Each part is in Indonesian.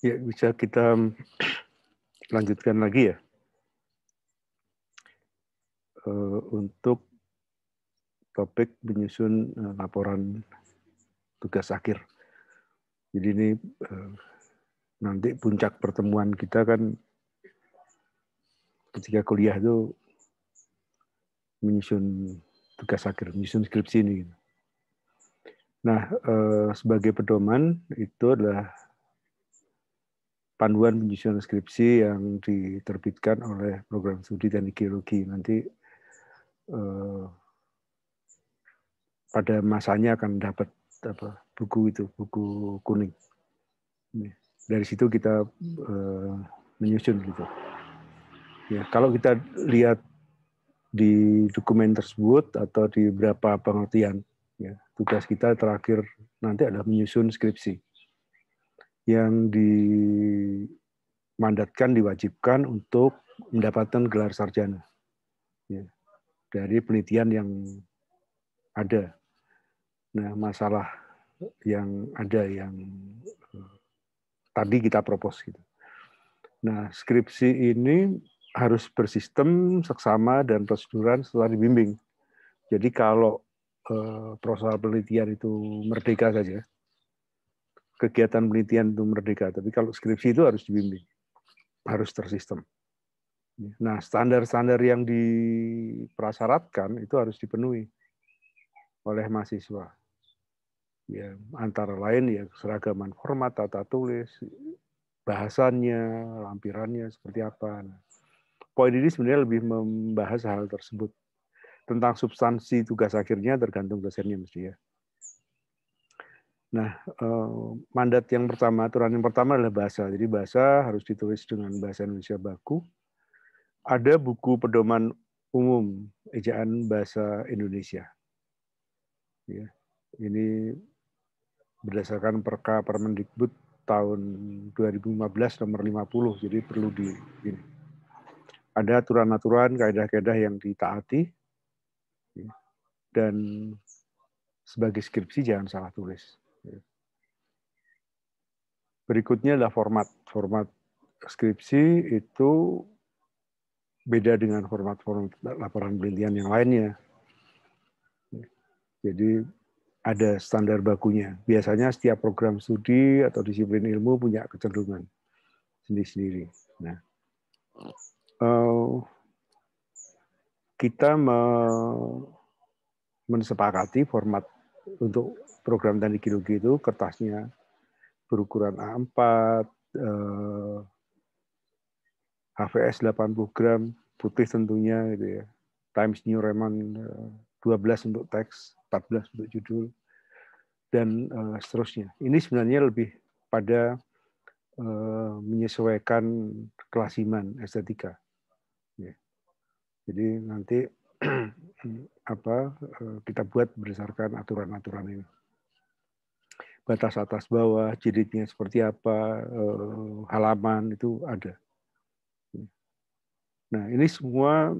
Ya, bisa kita lanjutkan lagi ya. Untuk topik menyusun laporan tugas akhir. Jadi ini nanti puncak pertemuan kita kan ketika kuliah itu menyusun tugas akhir, menyusun skripsi ini. Nah, sebagai pedoman itu adalah panduan penyusunan skripsi yang diterbitkan oleh program studi teknik geologi. Nanti pada masanya akan dapat buku itu, buku kuning. Dari situ kita menyusun gitu. Ya, kalau kita lihat di dokumen tersebut atau di beberapa pengertian, ya, tugas kita terakhir nanti adalah menyusun skripsi yang dimandatkan, diwajibkan untuk mendapatkan gelar sarjana, ya, dari penelitian yang ada. Nah, masalah yang ada yang tadi kita propose gitu. Nah, skripsi ini harus bersistem, seksama, dan proseduran setelah dibimbing. Jadi kalau proposal penelitian itu merdeka saja, kegiatan penelitian itu merdeka, tapi kalau skripsi itu harus dibimbing, harus tersistem. Nah, standar-standar yang diprasyaratkan itu harus dipenuhi oleh mahasiswa. Ya, antara lain ya keseragaman format, tata tulis, bahasannya, lampirannya seperti apa. Nah, poin ini sebenarnya lebih membahas hal tersebut. Tentang substansi tugas akhirnya tergantung dosennya mesti ya. Nah, mandat yang pertama, aturan yang pertama adalah bahasa. Jadi bahasa harus ditulis dengan bahasa Indonesia baku. Ada buku pedoman umum ejaan bahasa Indonesia. Ya, ini berdasarkan Perka Permendikbud tahun 2015 nomor 50. Jadi perlu ini. Ada aturan-aturan, kaidah-kaidah yang ditaati. Ya, dan sebagai skripsi jangan salah tulis. Ya. Berikutnya adalah format. Format skripsi itu beda dengan format-format laporan penelitian yang lainnya. Jadi ada standar bakunya. Biasanya setiap program studi atau disiplin ilmu punya kecenderungan sendiri-sendiri. Nah, kita mensepakati format untuk program teknik geologi itu kertasnya berukuran A4, HVS 80 gram, putih tentunya gitu ya. Times New Roman 12 untuk teks, 14 untuk judul, dan seterusnya. Ini sebenarnya lebih pada menyesuaikan kelasiman estetika. Ya. Jadi nanti kita buat berdasarkan aturan-aturan ini. Batas atas bawah, jilidnya seperti apa, halaman itu ada. Nah, ini semua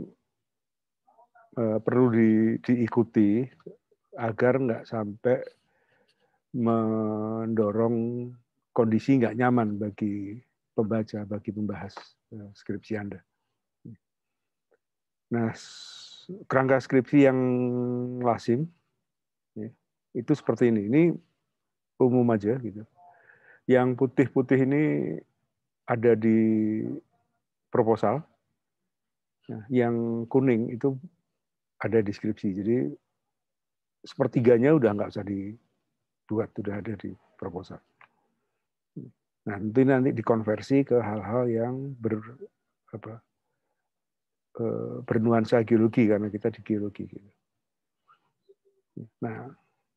perlu diikuti agar nggak sampai mendorong kondisi nggak nyaman bagi pembaca, bagi pembahas skripsi Anda. Nah, kerangka skripsi yang lazim itu seperti ini. Ini umum aja gitu. Yang putih-putih ini ada di proposal. Nah, yang kuning itu ada di skripsi. Jadi sepertiganya udah nggak usah dibuat, sudah ada di proposal. Nah, nanti dikonversi ke hal-hal yang bernuansa geologi karena kita di geologi. Nah,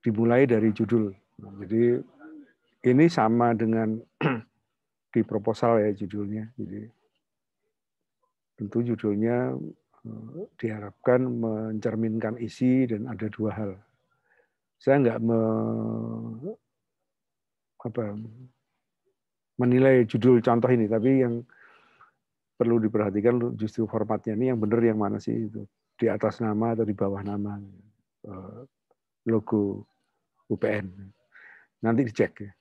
dimulai dari judul. Nah, jadi ini sama dengan di proposal ya judulnya. Jadi tentu judulnya diharapkan mencerminkan isi dan ada dua hal. Saya nggak menilai judul contoh ini, tapi yang perlu diperhatikan justru formatnya ini yang benar yang mana sih itu, di atas nama atau di bawah nama logo UPN. Nanti dicek ya.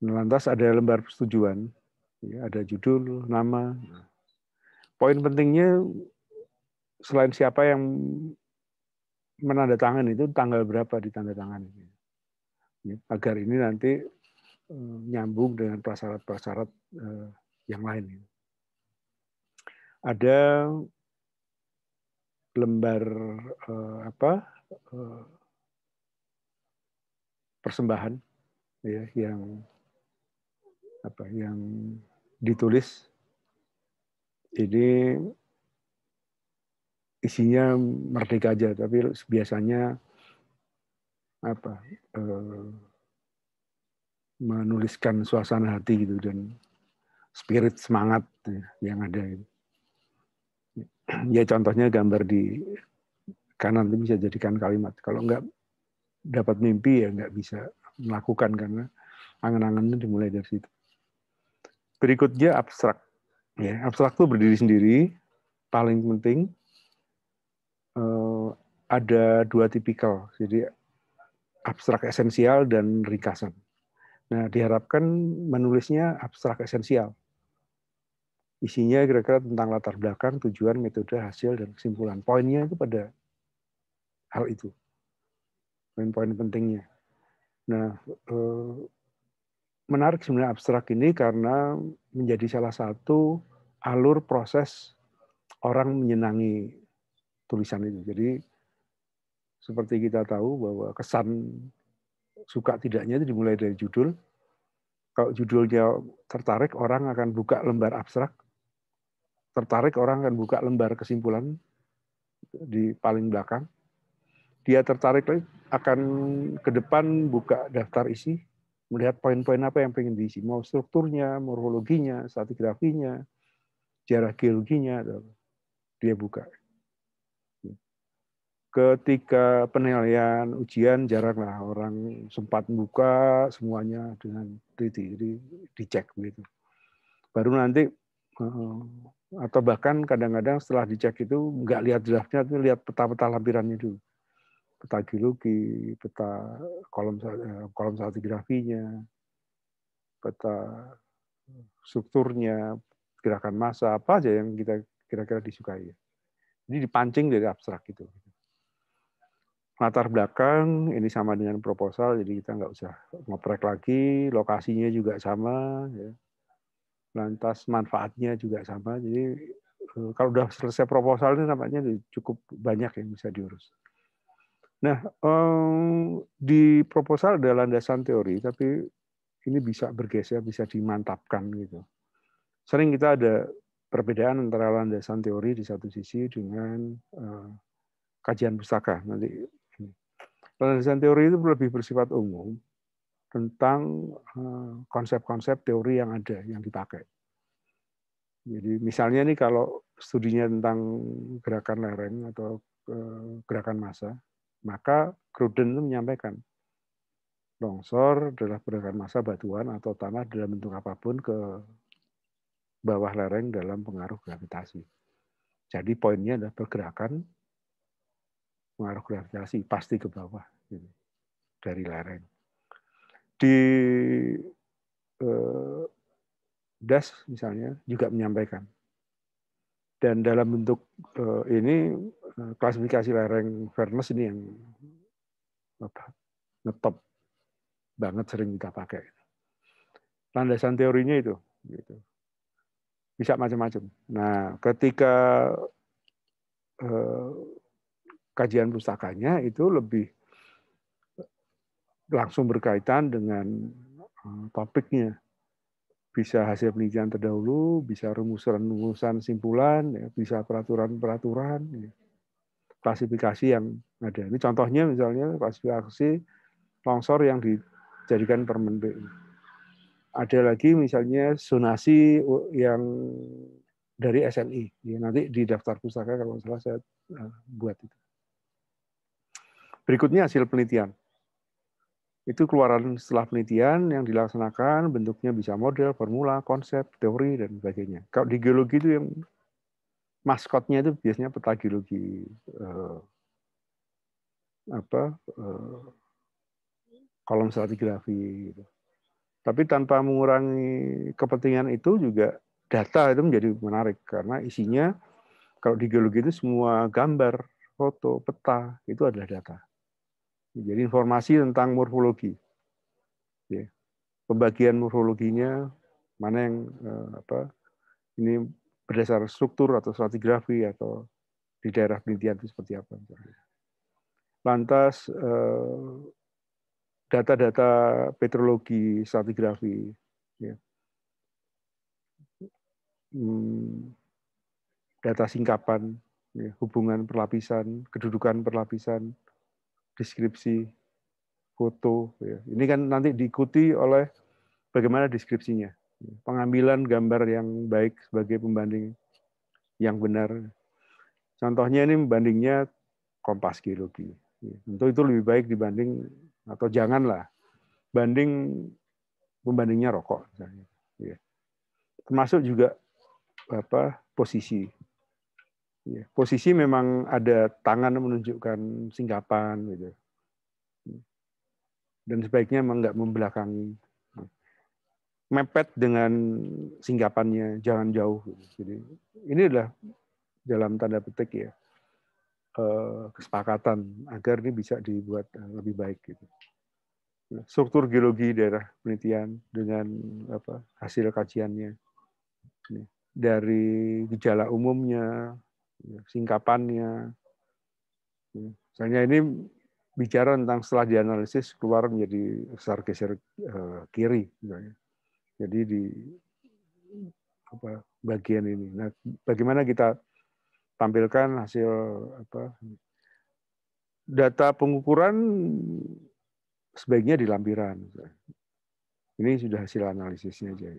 Lantas ada lembar persetujuan, ya, ada judul, nama. Poin pentingnya selain siapa yang menandatangani itu tanggal berapa ditandatangani, ya, agar ini nanti nyambung dengan prasyarat-prasyarat yang lain. Ada lembar persembahan, ya, yang ditulis. Ini isinya merdeka aja, tapi biasanya menuliskan suasana hati gitu dan spirit semangat yang ada. Ya contohnya gambar di kanan itu bisa jadikan kalimat. Kalau nggak dapat mimpi ya nggak bisa melakukan karena angan-angannya dimulai dari situ. Berikutnya abstrak. Ya, abstrak itu berdiri sendiri. Paling penting ada dua tipikal. Jadi abstrak esensial dan ringkasan. Nah, diharapkan menulisnya abstrak esensial. Isinya kira-kira tentang latar belakang, tujuan, metode, hasil, dan kesimpulan. Poinnya itu pada hal itu. Poin-poin pentingnya. Nah, menarik sebenarnya abstrak ini karena menjadi salah satu alur proses orang menyenangi tulisan itu. Jadi seperti kita tahu bahwa kesan suka tidaknya itu dimulai dari judul. Kalau judulnya tertarik, orang akan buka lembar abstrak. Tertarik, orang akan buka lembar kesimpulan di paling belakang. Dia tertarik lagi, akan ke depan buka daftar isi, melihat poin-poin apa yang pengen diisi. Mau strukturnya, morfologinya, stratigrafinya, sejarah geologinya, dia buka. Ketika penilaian ujian jaranglah orang sempat membuka semuanya dengan teliti, jadi dicek begitu. Baru nanti atau bahkan kadang-kadang setelah dicek itu nggak lihat draftnya, tapi lihat peta-peta lampirannya dulu, peta geologi, peta kolom stratigrafinya, peta strukturnya, gerakan massa, apa aja yang kita kira-kira disukai. Jadi dipancing dari abstrak itu. Latar belakang ini sama dengan proposal, jadi kita nggak usah ngoprek lagi, lokasinya juga sama, ya. Lantas manfaatnya juga sama. Jadi kalau udah selesai proposal ini nampaknya cukup banyak yang bisa diurus. Nah, di proposal ada landasan teori, tapi ini bisa bergeser, bisa dimantapkan gitu. Sering kita ada perbedaan antara landasan teori di satu sisi dengan kajian pustaka. Nanti landasan teori itu lebih bersifat umum tentang konsep-konsep teori yang ada, yang dipakai. Jadi misalnya nih kalau studinya tentang gerakan lereng atau gerakan massa, maka Gruden itu menyampaikan longsor adalah pergerakan massa batuan atau tanah dalam bentuk apapun ke bawah lereng dalam pengaruh gravitasi. Jadi poinnya adalah pergerakan pengaruh gravitasi pasti ke bawah gitu, dari lereng. Di Das misalnya juga menyampaikan. Dan dalam bentuk ini klasifikasi lereng Furness ini yang ngetop banget sering kita pakai. Landasan teorinya itu gitu. Bisa macam-macam. Nah, ketika kajian pustakanya itu lebih langsung berkaitan dengan topiknya. Bisa hasil penelitian terdahulu, bisa rumusan-rumusan simpulan, ya, bisa peraturan-peraturan, ya. Klasifikasi yang ada. Ini contohnya misalnya klasifikasi longsor yang dijadikan permen B. Ada lagi misalnya zonasi yang dari SNI. Ya, nanti di daftar pustaka kalau salah saya buat itu. Berikutnya hasil penelitian. Itu keluaran setelah penelitian yang dilaksanakan, bentuknya bisa model, formula, konsep, teori, dan sebagainya. Kalau di geologi itu yang maskotnya itu biasanya peta geologi kolom stratigrafi gitu. Tapi tanpa mengurangi kepentingan itu juga data itu menjadi menarik karena isinya kalau di geologi itu semua gambar, foto, peta itu adalah data. Jadi informasi tentang morfologi. Ya. Pembagian morfologinya mana yang ini berdasar struktur atau stratigrafi atau di daerah penelitian itu seperti apa. Lantas data-data petrologi, stratigrafi, ya. Data singkapan, ya. Hubungan perlapisan, kedudukan perlapisan, deskripsi, foto. Ya. Ini kan nanti diikuti oleh bagaimana deskripsinya. Pengambilan gambar yang baik sebagai pembanding yang benar. Contohnya ini pembandingnya kompas geologi. Tentu itu lebih baik dibanding, atau janganlah, banding pembandingnya rokok. Misalnya. Termasuk juga posisi. Posisi memang ada tangan menunjukkan singkapan. Gitu. Dan sebaiknya memang nggak membelakangi. Mepet dengan singkapannya, jangan jauh. Jadi ini adalah dalam tanda petik ya kesepakatan agar ini bisa dibuat lebih baik. Gitu. Struktur geologi daerah penelitian dengan hasil kajiannya, dari gejala umumnya, singkapannya. Misalnya ini bicara tentang setelah dianalisis keluar menjadi besar geser kiri, misalnya. Jadi di bagian ini. Nah, bagaimana kita tampilkan hasil data pengukuran sebaiknya di lampiran. Ini sudah hasil analisisnya aja.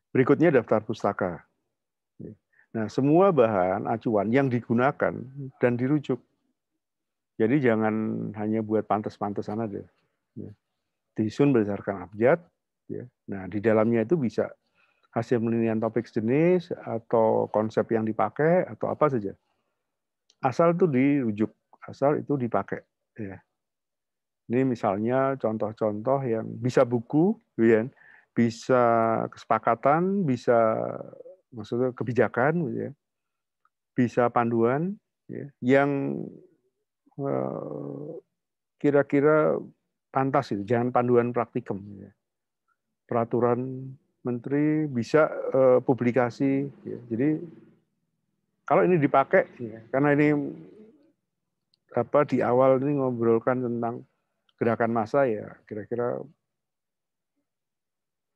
Berikutnya daftar pustaka. Nah, semua bahan acuan yang digunakan dan dirujuk. Jadi jangan hanya buat pantas-pantasan aja. Disusun berdasarkan abjad. Nah, di dalamnya itu bisa hasil penelitian topik jenis atau konsep yang dipakai atau apa saja. Asal itu dirujuk, asal itu dipakai. Ya. Ini misalnya contoh-contoh yang bisa buku, ya, bisa kesepakatan, bisa maksudnya kebijakan, ya, bisa panduan, ya, yang kira-kira pantas itu, jangan panduan praktikum. Ya. Peraturan menteri bisa publikasi. Ya. Jadi kalau ini dipakai, ya, karena ini di awal ini ngobrolkan tentang gerakan massa ya, kira-kira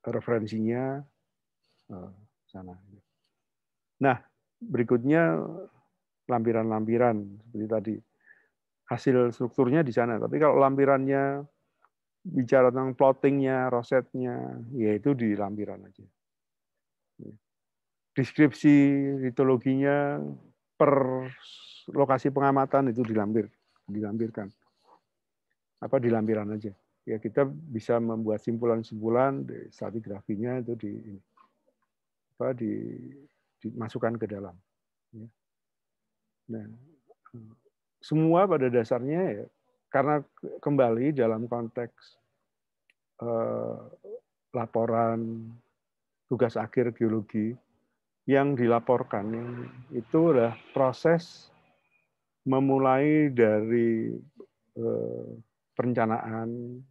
referensinya sana. Nah, berikutnya lampiran-lampiran seperti tadi. Hasil strukturnya di sana. Tapi kalau lampirannya bicara tentang plottingnya, rosetnya, yaitu di lampiran aja. Deskripsi litologinya per lokasi pengamatan itu dilampirkan. Di lampiran aja. Ya kita bisa membuat simpulan-simpulan stratigrafinya itu dimasukkan ke dalam. Nah, semua pada dasarnya ya karena kembali dalam konteks laporan tugas akhir geologi yang dilaporkan itu adalah proses memulai dari perencanaan,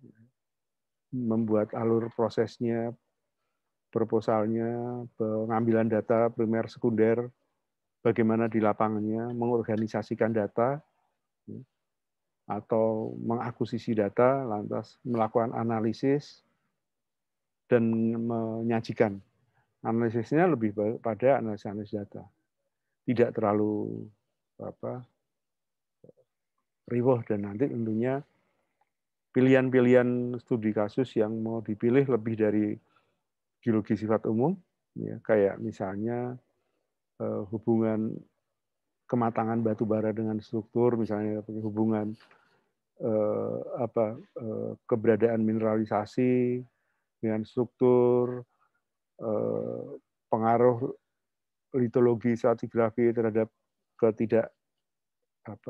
membuat alur prosesnya, proposalnya, pengambilan data primer sekunder, bagaimana di lapangannya, mengorganisasikan data, atau mengakuisisi data, lantas melakukan analisis, dan menyajikan. Analisisnya lebih pada analisis data. Tidak terlalu riwah, dan nanti tentunya pilihan-pilihan studi kasus yang mau dipilih lebih dari geologi sifat umum, ya, kayak misalnya hubungan kematangan batu bara dengan struktur, misalnya hubungan keberadaan mineralisasi dengan struktur, pengaruh litologi stratigrafi terhadap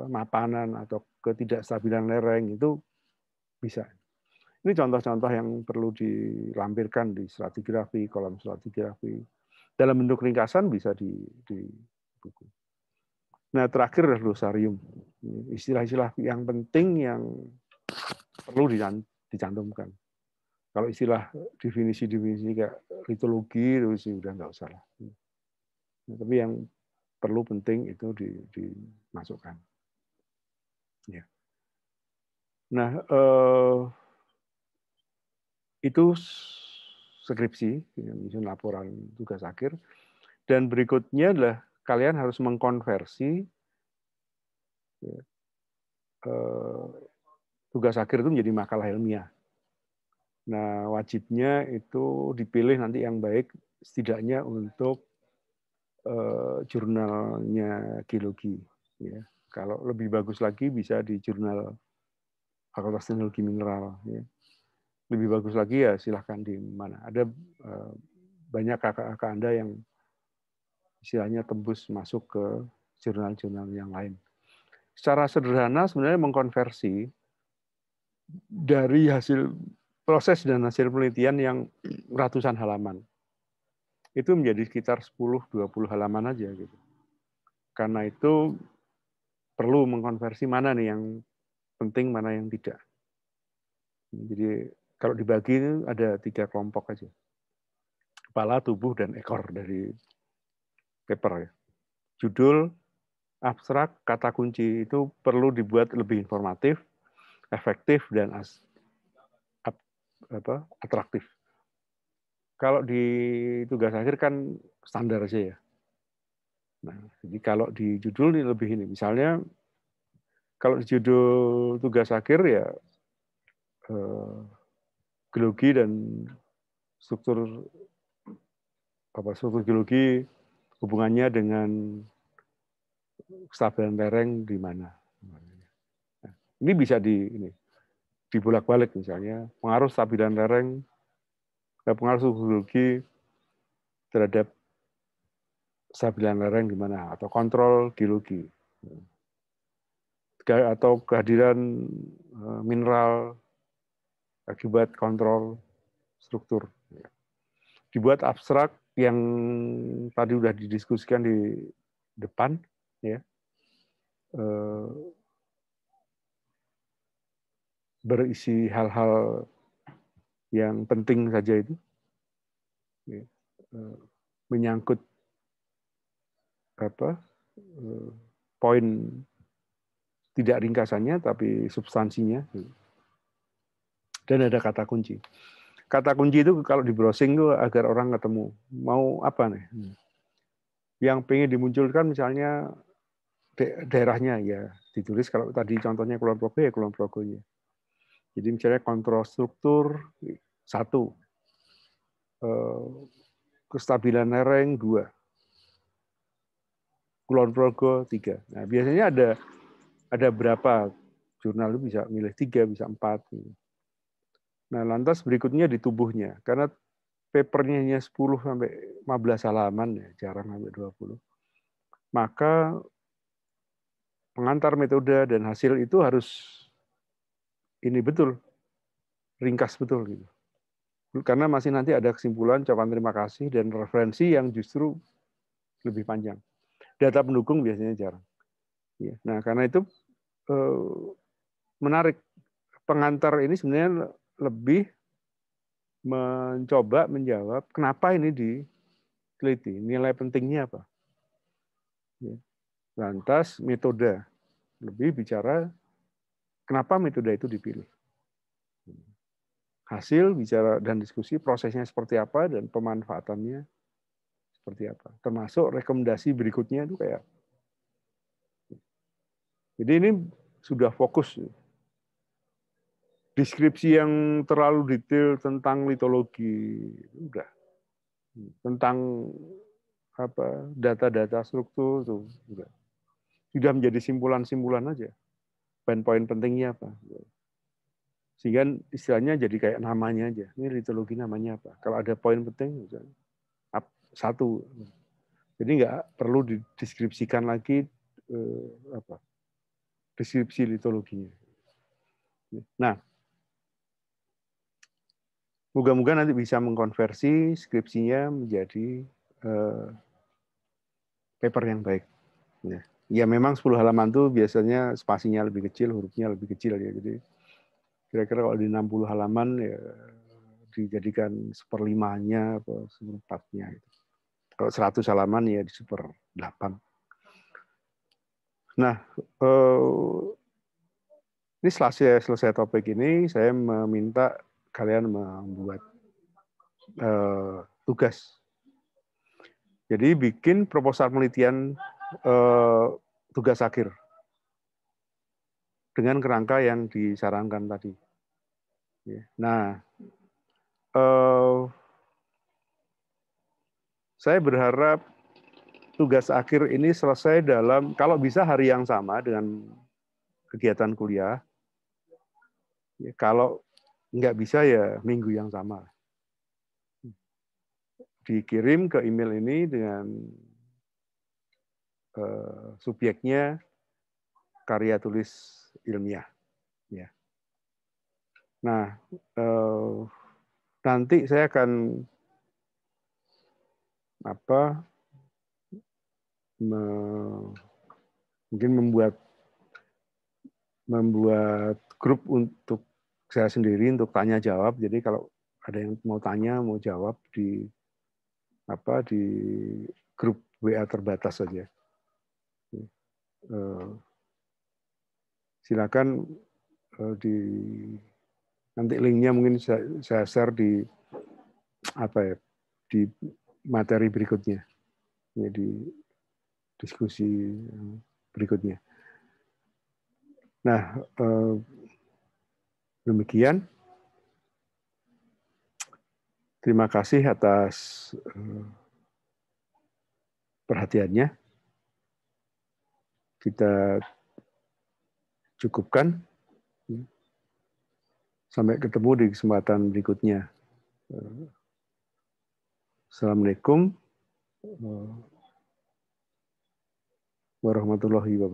mapanan atau ketidakstabilan lereng, itu bisa. Ini contoh-contoh yang perlu dilampirkan di stratigrafi, kolom stratigrafi. Dalam bentuk ringkasan bisa di buku. Nah, terakhir adalah glosarium. Istilah-istilah yang penting yang perlu dicantumkan. Kalau istilah definisi-definisi kayak litologi, itu udah nggak usah lah. Nah, tapi yang perlu penting itu dimasukkan. Ya. Nah, itu skripsi, misalnya laporan tugas akhir. Dan berikutnya adalah kalian harus mengkonversi ya, tugas akhir itu menjadi makalah ilmiah. Nah, wajibnya itu dipilih nanti yang baik setidaknya untuk jurnalnya geologi. Ya. Kalau lebih bagus lagi bisa di jurnal Fakultas Teknologi Mineral. Ya. Lebih bagus lagi ya silahkan di mana. Ada banyak kakak-kakak Anda yang istilahnya tembus masuk ke jurnal-jurnal yang lain. Secara sederhana sebenarnya mengkonversi dari hasil proses dan hasil penelitian yang ratusan halaman. Itu menjadi sekitar 10-20 halaman aja gitu. Karena itu perlu mengkonversi mana nih yang penting, mana yang tidak. Jadi kalau dibagi ada 3 kelompok aja. Kepala, tubuh, dan ekor dari paper ya. Judul, abstrak, kata kunci itu perlu dibuat lebih informatif, efektif, dan atraktif. Kalau di tugas akhir kan standar aja ya. Nah, jadi kalau di judul ini lebih ini. Misalnya kalau di judul tugas akhir ya geologi dan struktur struktur geologi hubungannya dengan kestabilan lereng di mana. Nah, ini bisa dibolak-balik misalnya pengaruh stabilan lereng, pengaruh suhu geologi terhadap stabilan lereng di mana atau kontrol geologi atau kehadiran mineral akibat kontrol struktur. Dibuat abstrak yang tadi sudah didiskusikan di depan, ya, berisi hal-hal yang penting saja itu, ya, menyangkut poin tidak ringkasannya tapi substansinya, dan ada kata kunci. Kata kunci itu kalau di browsing itu agar orang ketemu mau apa nih, yang pengen dimunculkan misalnya daerahnya ya ditulis, kalau tadi contohnya Kulon Progo ya Kulon Progonya. Jadi misalnya kontrol struktur 1, kestabilan lereng 2, Kulon Progo 3. Nah biasanya ada berapa jurnal itu bisa milih 3, bisa 4. Nah lantas berikutnya di tubuhnya, karena papernya hanya 10-15 halaman ya, jarang sampai 20. Maka pengantar metode dan hasil itu harus ini betul, ringkas betul gitu. Karena masih nanti ada kesimpulan, ucapan terima kasih, dan referensi yang justru lebih panjang. Data pendukung biasanya jarang. Nah, karena itu menarik. Pengantar ini sebenarnya lebih mencoba menjawab kenapa ini diteliti, nilai pentingnya apa. Lantas metode, lebih bicara kenapa metode itu dipilih. Hasil bicara dan diskusi prosesnya seperti apa dan pemanfaatannya seperti apa. Termasuk rekomendasi berikutnya itu kayak. Jadi ini sudah fokus. Deskripsi yang terlalu detail tentang litologi, udah. Tentang apa data-data struktur tuh udah. Sudah menjadi simpulan-simpulan aja. Poin-poin pentingnya apa. Sehingga istilahnya jadi kayak namanya aja. Ini litologi namanya apa. Kalau ada poin penting, misalnya, 1. Jadi nggak perlu dideskripsikan lagi deskripsi litologinya. Nah, Moga-moga nanti bisa mengkonversi skripsinya menjadi paper yang baik. Ya memang 10 halaman tuh biasanya spasinya lebih kecil, hurufnya lebih kecil ya. Jadi kira-kira kalau di 60 halaman ya dijadikan 1/5-nya atau 1/4-nya. Kalau 100 halaman ya di 1/8. Nah, ini setelah selesai topik ini, saya meminta kalian membuat tugas. Jadi bikin proposal penelitian tugas akhir dengan kerangka yang disarankan tadi. Nah, saya berharap tugas akhir ini selesai dalam, kalau bisa hari yang sama dengan kegiatan kuliah. Kalau nggak bisa ya minggu yang sama. Dikirim ke email ini dengan subjeknya karya tulis ilmiah. Ya. Nah, nanti saya akan mungkin membuat grup untuk saya sendiri untuk tanya jawab. Jadi kalau ada yang mau tanya, mau jawab di grup WA terbatas saja. Silakan nanti linknya mungkin saya share di di materi berikutnya, ya, di diskusi berikutnya. Nah, demikian. Terima kasih atas perhatiannya. Kita cukupkan. Sampai ketemu di kesempatan berikutnya. Assalamualaikum warahmatullahi wabarakatuh.